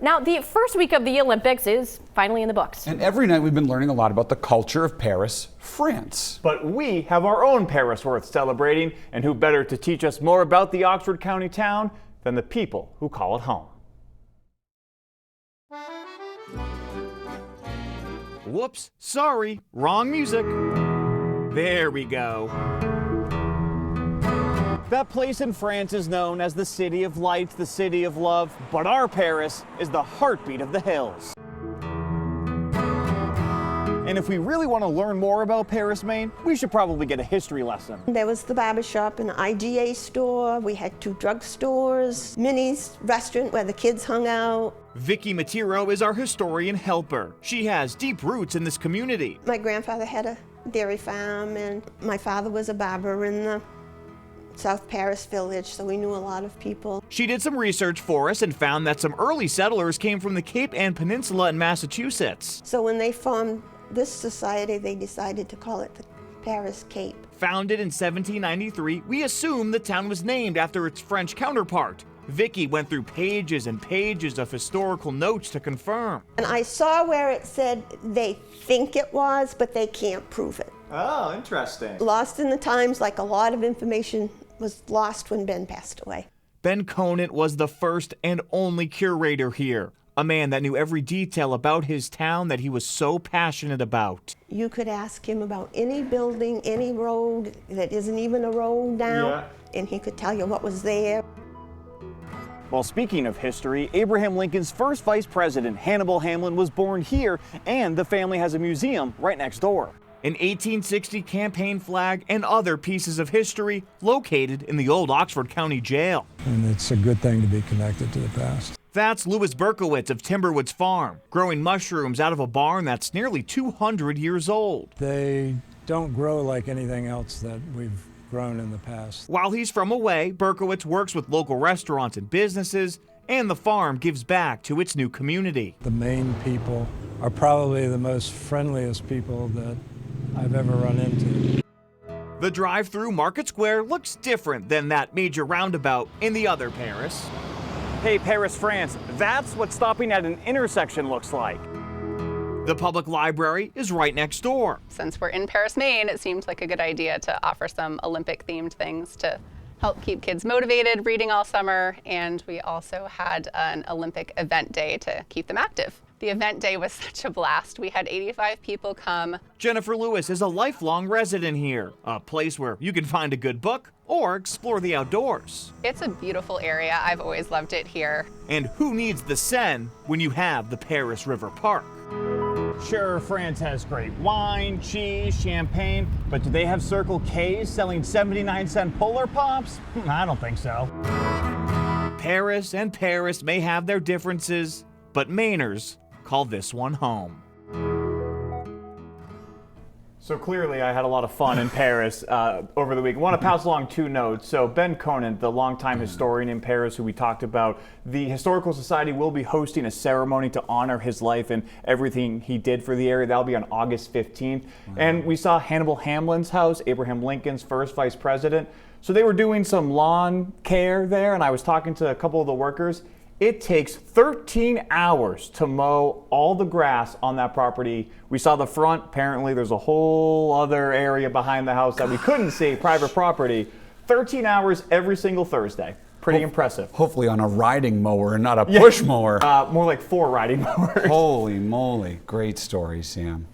Now, the first week of the Olympics is finally in the books. And every night we've been learning a lot about the culture of Paris, France. But we have our own Paris worth celebrating, and who better to teach us more about the Oxford County town than the people who call it home. Whoops, sorry, wrong music. There we go. That place in France is known as the City of Lights, the City of Love, but our Paris is the heartbeat of the hills. And if we really want to learn more about Paris, Maine, we should probably get a history lesson. There was the barber shop, an IGA store, we had 2 drugstores, Minnie's restaurant where the kids hung out. Vicky Matiro is our historian helper. She has deep roots in this community. My grandfather had a dairy farm, and my father was a barber in the South Paris village, so we knew a lot of people. She did some research for us and found that some early settlers came from the Cape Ann Peninsula in Massachusetts. So when they formed this society, they decided to call it the Paris Cape. Founded in 1793, we assume the town was named after its French counterpart. Vicky went through pages and pages of historical notes to confirm. And I saw where it said they think it was, but they can't prove it. Oh, interesting. Lost in the times, like a lot of information was lost when Ben passed away. Ben Conant was the first and only curator here, a man that knew every detail about his town that he was so passionate about. You could ask him about any building, any road that isn't even a road now, and he could tell you what was there. Well, speaking of history, Abraham Lincoln's first vice president, Hannibal Hamlin, was born here, and the family has a museum right next door. An 1860 campaign flag and other pieces of history located in the old Oxford County Jail. And it's a good thing to be connected to the past. That's Louis Berkowitz of Timberwoods Farm, growing mushrooms out of a barn that's nearly 200 years old. They don't grow like anything else that we've grown in the past. While he's from away, Berkowitz works with local restaurants and businesses, and the farm gives back to its new community. The Maine people are probably the most friendliest people that I've ever run into. The drive-through Market Square looks different than that major roundabout in the other Paris. Hey, Paris, France, that's what stopping at an intersection looks like. The public library is right next door. Since we're in Paris, Maine, it seemed like a good idea to offer some Olympic-themed things to help keep kids motivated reading all summer, and we also had an Olympic event day to keep them active. The event day was such a blast. We had 85 people come. Jennifer Lewis is a lifelong resident here, a place where you can find a good book or explore the outdoors. It's a beautiful area. I've always loved it here. And who needs the Seine when you have the Paris River Park? Sure, France has great wine, cheese, champagne, but do they have Circle K's selling 79-cent Polar Pops? I don't think so. Paris and Paris may have their differences, but Mainers call this one home. So clearly I had a lot of fun in Paris over the week. I want to pass along 2 notes. So Ben Conant, the longtime historian in Paris who we talked about, the Historical Society will be hosting a ceremony to honor his life and everything he did for the area. That'll be on August 15th. And we saw Hannibal Hamlin's house, Abraham Lincoln's first vice president. So they were doing some lawn care there, and I was talking to a couple of the workers. It takes 13 hours to mow all the grass on that property. We saw the front. Apparently, there's a whole other area behind the house that we couldn't see, private property. 13 hours every single Thursday. Pretty impressive. Hopefully on a riding mower and not a push mower. More like 4 riding mowers. Holy moly. Great story, Sam.